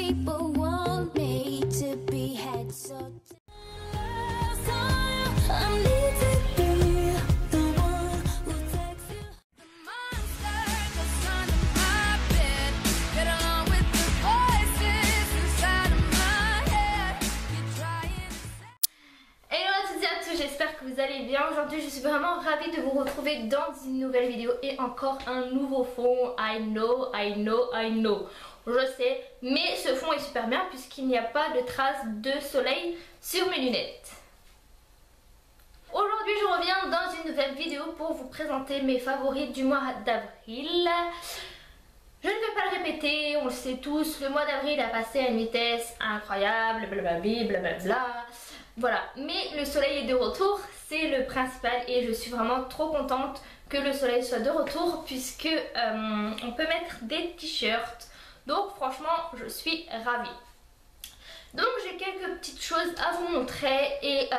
people want me to be head so I need to be the one who takes you the monster that's under my bed. Get along with the voices inside of my head. You're trying to say. Hello à toutes et à tous, j'espère que vous allez bien. Aujourd'hui je suis vraiment ravie de vous retrouver dans une nouvelle vidéo et encore un nouveau fond. I know. Je sais, mais ce fond est super bien puisqu'il n'y a pas de traces de soleil sur mes lunettes. Aujourd'hui je reviens dans une nouvelle vidéo pour vous présenter mes favoris du mois d'avril. Je ne vais pas le répéter, on le sait tous, le mois d'avril a passé à une vitesse incroyable, blablabla. Voilà, mais le soleil est de retour, c'est le principal et je suis vraiment trop contente que le soleil soit de retour puisque on peut mettre des t-shirts. Donc franchement je suis ravie. Donc j'ai quelques petites choses à vous montrer et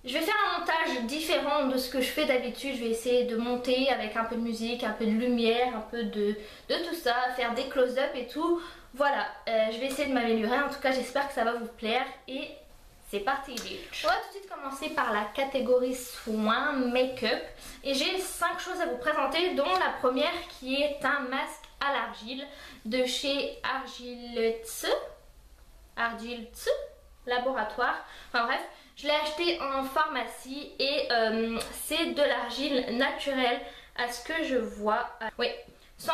je vais faire un montage différent de ce que je fais d'habitude. Je vais essayer de monter avec un peu de musique, un peu de lumière, un peu de tout ça, faire des close-up et tout. Voilà, je vais essayer de m'améliorer. En tout cas j'espère que ça va vous plaire et c'est parti bitch. On va tout de suite commencer par la catégorie soins, make-up. Et j'ai 5 choses à vous présenter dont la première qui est un masque à l'argile de chez Argiltz Laboratoire. Enfin bref, je l'ai acheté en pharmacie et c'est de l'argile naturelle à ce que je vois. Oui, 100%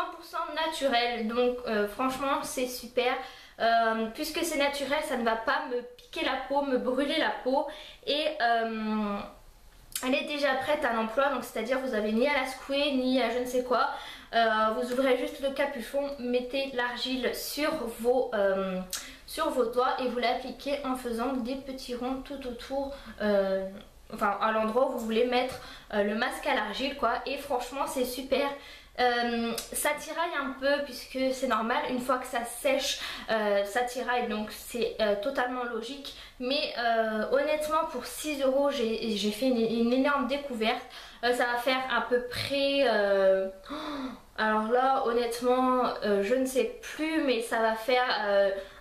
naturel, donc franchement c'est super. Puisque c'est naturel, ça ne va pas me piquer la peau, me brûler la peau et elle est déjà prête à l'emploi, donc c'est à dire vous avez ni à la secouer ni à je ne sais quoi. Vous ouvrez juste le capuchon, mettez l'argile sur vos doigts et vous l'appliquez en faisant des petits ronds tout autour, enfin à l'endroit où vous voulez mettre le masque à l'argile quoi. Et franchement c'est super. Ça tiraille un peu puisque c'est normal, une fois que ça sèche ça tiraille, donc c'est totalement logique, mais honnêtement pour 6 € j'ai fait une énorme découverte. Ça va faire à peu près alors là honnêtement je ne sais plus, mais ça va faire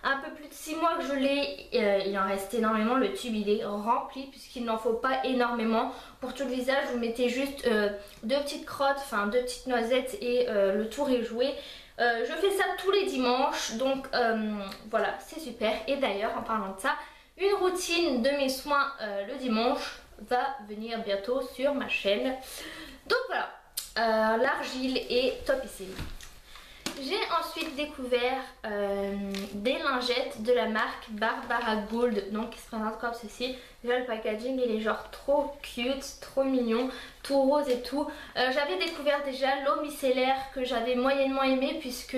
un peu plus de 6 mois que je l'ai. Il en reste énormément, le tube il est rempli puisqu'il n'en faut pas énormément. Pour tout le visage vous mettez juste 2 petites crottes, enfin 2 petites noisettes et le tour est joué. Je fais ça tous les dimanches, donc voilà c'est super. Et d'ailleurs en parlant de ça, une routine de mes soins le dimanche va venir bientôt sur ma chaîne. Donc voilà, l'argile est topissime. J'ai ensuite découvert des lingettes de la marque Barbara Gold, donc qui se présente comme ceci. Déjà le packaging il est genre trop cute, trop mignon, tout rose et tout. J'avais découvert déjà l'eau micellaire que j'avais moyennement aimé puisque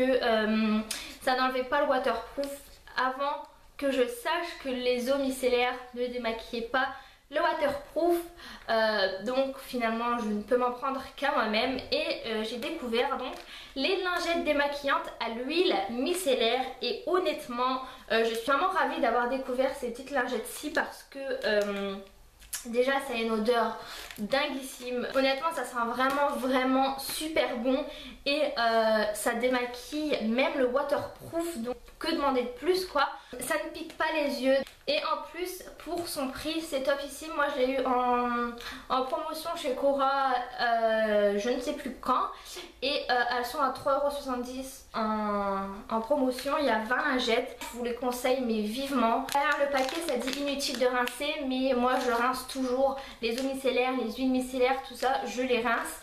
ça n'enlevait pas le waterproof avant que je sache que les eaux micellaires ne démaquillaient pas le waterproof, donc finalement je ne peux m'en prendre qu'à moi-même et j'ai découvert donc les lingettes démaquillantes à l'huile micellaire et honnêtement je suis vraiment ravie d'avoir découvert ces petites lingettes-ci parce que déjà ça a une odeur dinguissime. Honnêtement ça sent vraiment super bon et ça démaquille même le waterproof, donc que demander de plus quoi. Ça ne pique pas les yeux et en plus pour son prix c'est top ici. Moi je l'ai eu en promotion chez Cora je ne sais plus quand et elles sont à 3,70 € en promotion. Il y a 20 lingettes, je vous les conseille mais vivement. Derrière le paquet ça dit inutile de rincer, mais moi je rince toujours les eaux micellaires, les huiles micellaires, tout ça je les rince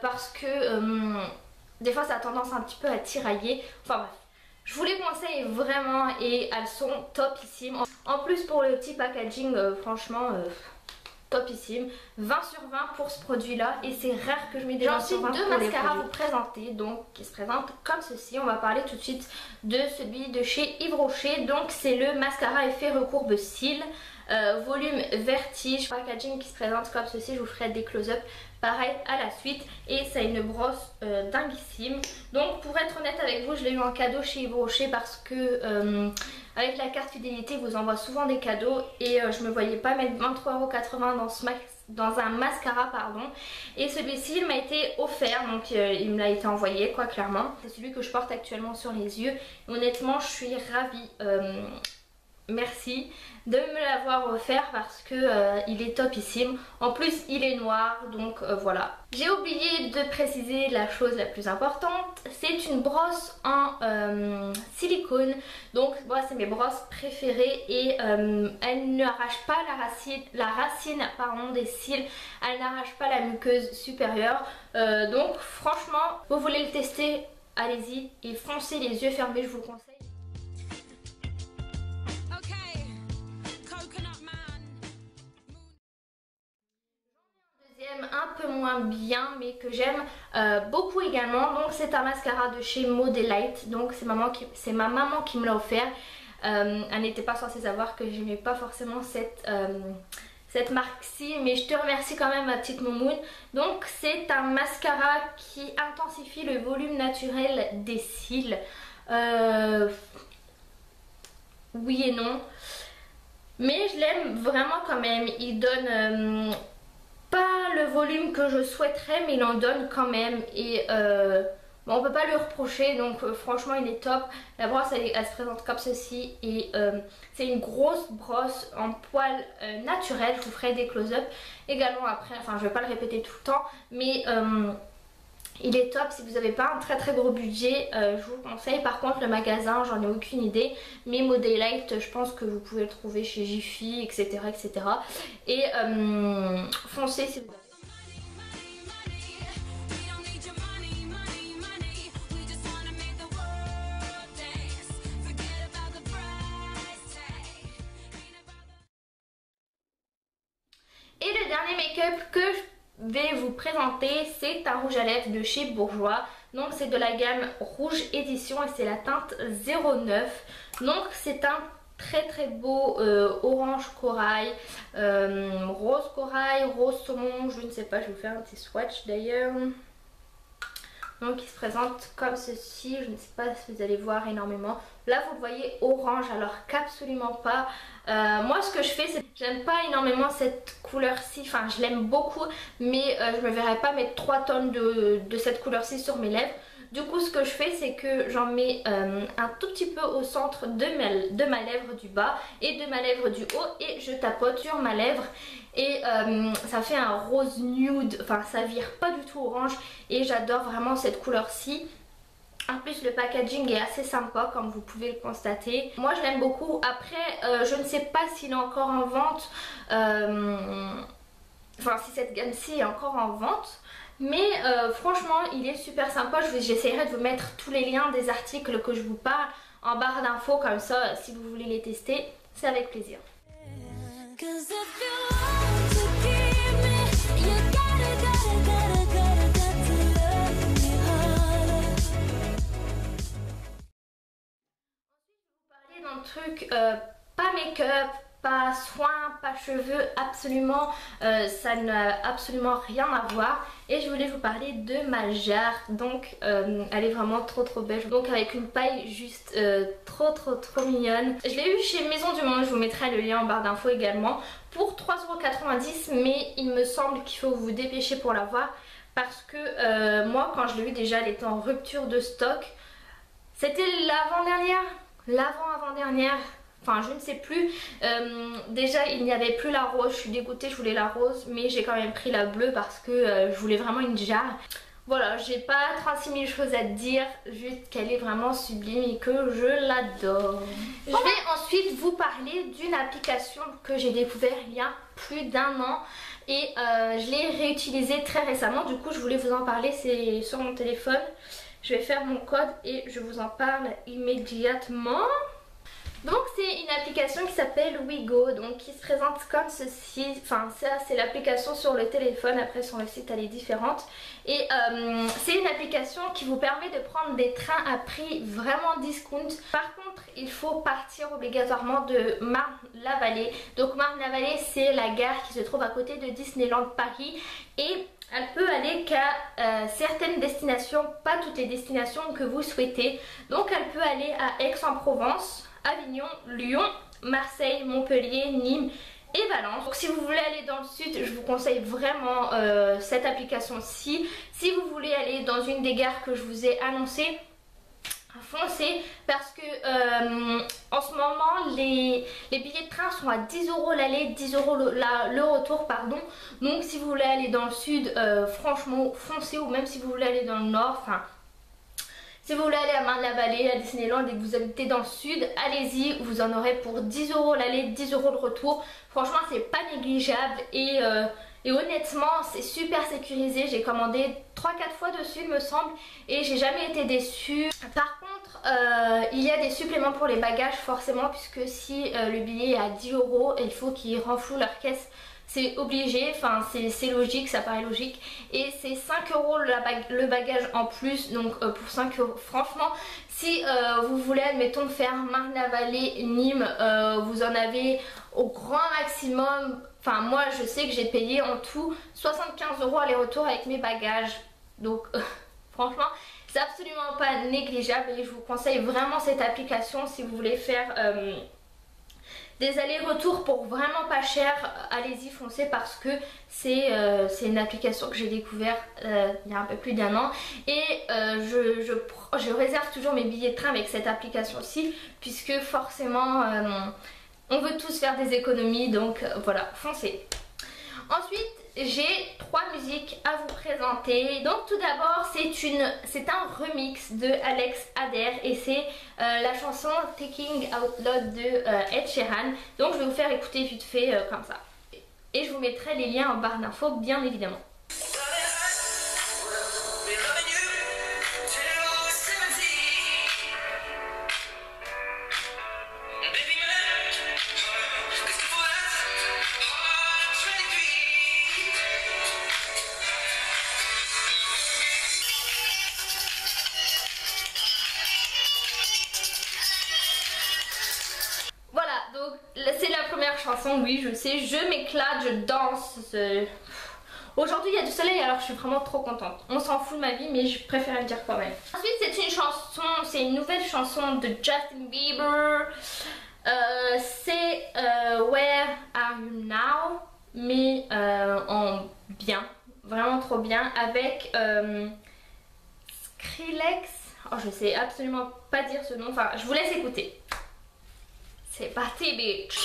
parce que des fois ça a tendance un petit peu à tirailler. Enfin bref, je vous les conseille vraiment et elles sont topissimes. En plus pour le petit packaging franchement topissime. 20 sur 20 pour ce produit là et c'est rare que je mette des 20 sur 20. J'ai ensuite 2 mascaras à vous présenter, donc qui se présentent comme ceci. On va parler tout de suite de celui de chez Yves Rocher. Donc c'est le mascara effet recourbe cils volume vertige, packaging qui se présente comme ceci. Je vous ferai des close-up pareil à la suite et ça a une brosse dinguissime. Donc pour être honnête avec vous, je l'ai eu en cadeau chez Yves Rocher parce que avec la carte fidélité ils vous envoient souvent des cadeaux et je me voyais pas mettre 23,80 € dans un mascara pardon, et celui-ci il m'a été offert, donc il me l'a été envoyé quoi, clairement. C'est celui que je porte actuellement sur les yeux et honnêtement je suis ravie. Merci de me l'avoir offert parce que il est topissime. En plus il est noir, donc voilà. J'ai oublié de préciser la chose la plus importante. C'est une brosse en silicone. Donc moi c'est mes brosses préférées et elle n'arrache pas la racine pardon, des cils. Elle n'arrache pas la muqueuse supérieure. Donc franchement, vous voulez le tester, allez-y et foncez les yeux fermés, je vous le conseille. Un peu moins bien mais que j'aime beaucoup également, donc c'est un mascara de chez Modélite, donc c'est ma maman qui me l'a offert. Elle n'était pas censée savoir que j'aimais pas forcément cette marque-ci, mais je te remercie quand même ma petite moumoune. Donc c'est un mascara qui intensifie le volume naturel des cils. Oui et non, mais je l'aime vraiment quand même. Il donne pas le volume que je souhaiterais mais il en donne quand même et bon, on peut pas lui reprocher, donc franchement il est top. La brosse elle se présente comme ceci et c'est une grosse brosse en poil naturel. Je vous ferai des close-up également après, enfin je vais pas le répéter tout le temps mais il est top. Si vous n'avez pas un très gros budget, je vous conseille. Par contre le magasin j'en ai aucune idée, mais Modélite je pense que vous pouvez le trouver chez Jiffy etc etc. Et foncez si vous avez. Et le dernier make-up que je vais vous présenter, c'est un rouge à lèvres de chez Bourjois. Donc c'est de la gamme Rouge Édition et c'est la teinte 09. Donc c'est un très beau orange corail, rose corail, rose saumon, je ne sais pas, je vais vous faire un petit swatch d'ailleurs. Donc il se présente comme ceci, je ne sais pas si vous allez voir énormément. Là vous le voyez orange alors qu'absolument pas. Moi ce que je fais c'est, j'aime pas énormément cette couleur-ci, enfin je l'aime beaucoup mais je me verrais pas mettre 3 tonnes de cette couleur-ci sur mes lèvres. Du coup ce que je fais c'est que j'en mets un tout petit peu au centre de ma lèvre du bas et de ma lèvre du haut et je tapote sur ma lèvre et ça fait un rose nude, enfin ça vire pas du tout orange et j'adore vraiment cette couleur-ci. En plus le packaging est assez sympa comme vous pouvez le constater. Moi je l'aime beaucoup. Après je ne sais pas s'il est encore en vente, enfin si cette gamme-ci est encore en vente. Mais franchement il est super sympa. J'essaierai de vous mettre tous les liens des articles que je vous parle en barre d'infos, comme ça si vous voulez les tester c'est avec plaisir. D'un truc pas make-up, pas soins, pas cheveux, absolument ça n'a absolument rien à voir. Et je voulais vous parler de ma jarre. Donc elle est vraiment trop belle, donc avec une paille juste trop mignonne. Je l'ai eu chez Maison du Monde, je vous mettrai le lien en barre d'infos également, pour 3,90 €, mais il me semble qu'il faut vous dépêcher pour l'avoir parce que moi quand je l'ai eu déjà elle était en rupture de stock. C'était l'avant-dernière, enfin je ne sais plus. Déjà il n'y avait plus la rose, je suis dégoûtée, je voulais la rose mais j'ai quand même pris la bleue parce que je voulais vraiment une jarre. Voilà, j'ai pas 36 000 choses à te dire, juste qu'elle est vraiment sublime et que je l'adore. Je vais ensuite vous parler d'une application que j'ai découvert il y a plus d'1 an et je l'ai réutilisée très récemment. Du coup je voulais vous en parler, c'est sur mon téléphone. Je vais faire mon code et je vous en parle immédiatement. Donc c'est une application qui s'appelle Wigo, donc qui se présente comme ceci. Enfin ça c'est l'application sur le téléphone, après sur le site elle est différente. Et c'est une application qui vous permet de prendre des trains à prix vraiment discount. Par contre il faut partir obligatoirement de Marne-la-Vallée. Donc Marne-la-Vallée c'est la gare qui se trouve à côté de Disneyland Paris. Et elle peut aller qu'à certaines destinations, pas toutes les destinations que vous souhaitez. Donc elle peut aller à Aix-en-Provence, Avignon, Lyon, Marseille, Montpellier, Nîmes et Valence. Donc si vous voulez aller dans le sud, je vous conseille vraiment cette application-ci. Si vous voulez aller dans une des gares que je vous ai annoncées, foncez, parce que en ce moment les billets de train sont à 10 € l'aller, 10 € le retour, pardon. Donc si vous voulez aller dans le sud, franchement foncez, ou même si vous voulez aller dans le nord, enfin si vous voulez aller à Marne-la-Vallée, à Disneyland et que vous habitez dans le sud, allez-y, vous en aurez pour 10 € l'aller, 10 € le retour. Franchement c'est pas négligeable et honnêtement c'est super sécurisé. J'ai commandé 3-4 fois dessus il me semble et j'ai jamais été déçue. Par contre il y a des suppléments pour les bagages forcément, puisque si le billet est à 10 €, il faut qu'ils renflouent leur caisse. C'est obligé, enfin c'est logique, ça paraît logique. Et c'est 5 € le bagage en plus, donc pour 5 €. Franchement, si vous voulez, admettons, faire Marne-la-Vallée, Nîmes, vous en avez au grand maximum. Enfin moi je sais que j'ai payé en tout 75 € aller-retour avec mes bagages. Donc franchement c'est absolument pas négligeable et je vous conseille vraiment cette application si vous voulez faire des allers-retours pour vraiment pas cher. Allez-y, foncez, parce que c'est une application que j'ai découverte il y a un peu plus d'1 an. Et je réserve toujours mes billets de train avec cette application-ci, puisque forcément on veut tous faire des économies, donc voilà, foncez. Ensuite j'ai 3 musiques à vous présenter. Donc tout d'abord c'est un remix de Alex Adair et c'est la chanson Taking Out Loud de Ed Sheeran. Donc je vais vous faire écouter vite fait comme ça. Et je vous mettrai les liens en barre d'infos bien évidemment. C'est la première chanson, oui je sais, je m'éclate, je danse. Aujourd'hui il y a du soleil alors je suis vraiment trop contente. On s'en fout de ma vie mais je préfère le dire quand même. Ensuite c'est une chanson, c'est une nouvelle chanson de Justin Bieber. C'est Where Are You Now, mais en bien, vraiment trop bien, avec Skrillex. Oh je sais absolument pas dire ce nom, enfin je vous laisse écouter. C'est parti, bitch.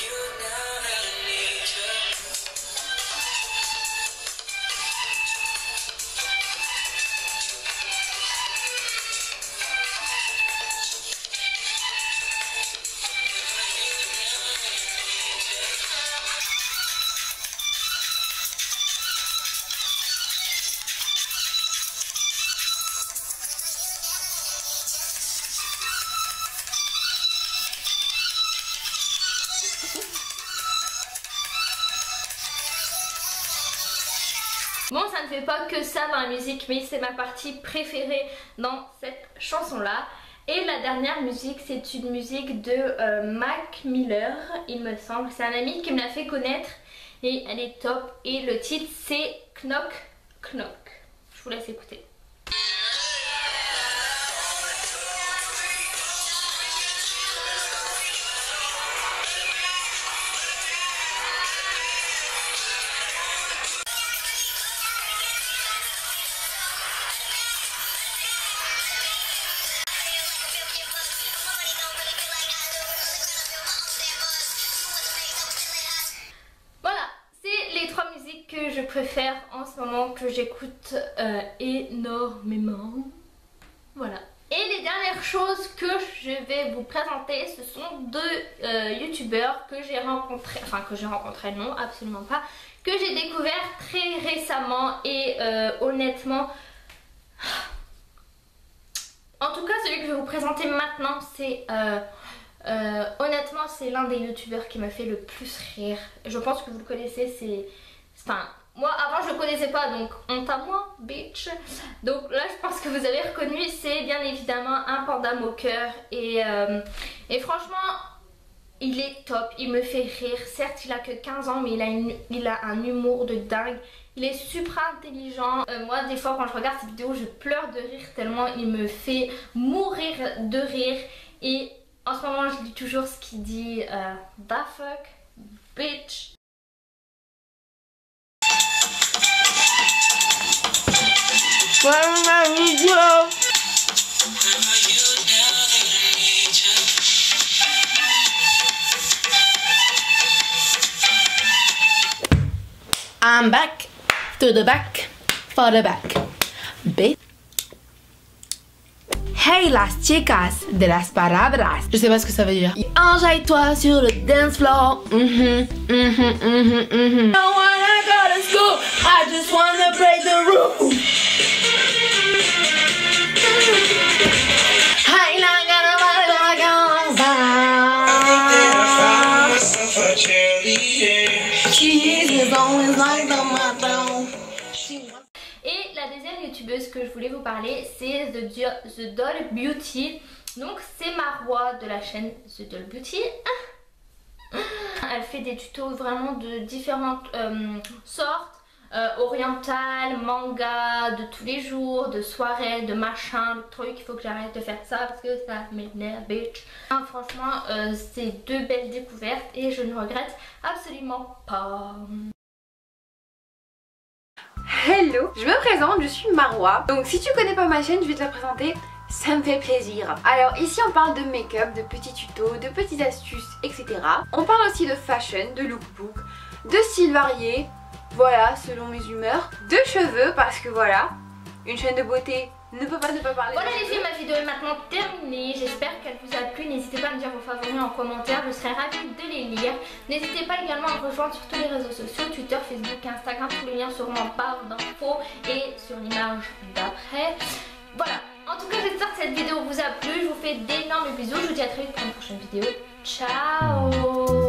Bon, ça ne fait pas que ça dans la musique, mais c'est ma partie préférée dans cette chanson-là. Et la dernière musique, c'est une musique de Mac Miller, il me semble. C'est un ami qui me l'a fait connaître et elle est top. Et le titre, c'est Knock Knock. Je vous laisse écouter. Que je préfère en ce moment, que j'écoute énormément. Voilà. Et les dernières choses que je vais vous présenter, ce sont deux youtubeurs que j'ai rencontrés, enfin que j'ai rencontrés, non absolument pas, que j'ai découvert très récemment et honnêtement, en tout cas celui que je vais vous présenter maintenant, c'est honnêtement c'est l'un des youtubeurs qui m'a fait le plus rire. Je pense que vous le connaissez, c'est... Enfin, moi avant je le connaissais pas, donc honte à moi, bitch. Donc là je pense que vous avez reconnu, c'est bien évidemment un panda moqueur. Et franchement, il est top, il me fait rire. Certes il a que 15 ans mais il a un humour de dingue. Il est super intelligent. Moi des fois quand je regarde cette vidéo je pleure de rire tellement il me fait mourir de rire. Et en ce moment je dis toujours ce qu'il dit, the fuck, bitch. I'm back to the back for the back. Hey las chicas de las palabras. Je sais pas ce que ça veut dire. Enjaille-toi sur le dance floor. I don't wanna go to school. I just wanna break the rules. I ain't not gonna Et la deuxième youtubeuse que je voulais vous parler, c'est The Doll Beauty. Donc c'est Marwa de la chaîne The Doll Beauty. Elle fait des tutos vraiment de différentes sortes, orientales, manga, de tous les jours, de soirées, de machin, de trucs. Il faut que j'arrête de faire ça parce que ça m'énerve, bitch. Franchement, c'est deux belles découvertes et je ne regrette absolument pas. Hello, je me présente, je suis Marwa. Donc si tu connais pas ma chaîne, je vais te la présenter, ça me fait plaisir. Alors ici on parle de make-up, de petits tutos, de petites astuces, etc. On parle aussi de fashion, de lookbook, de styles variés, voilà, selon mes humeurs, de cheveux, parce que voilà, une chaîne de beauté ne peut pas ne pas parler. Voilà les filles, ma vidéo est maintenant terminée. J'espère qu'elle vous a plu. N'hésitez pas à me dire vos favoris en commentaire, je serai ravie de les lire. N'hésitez pas également à me rejoindre sur tous les réseaux sociaux, Twitter, Facebook, Instagram. Tous les liens seront en barre d'infos et sur l'image d'après. Voilà, en tout cas j'espère que cette vidéo vous a plu. Je vous fais d'énormes bisous. Je vous dis à très vite pour une prochaine vidéo. Ciao.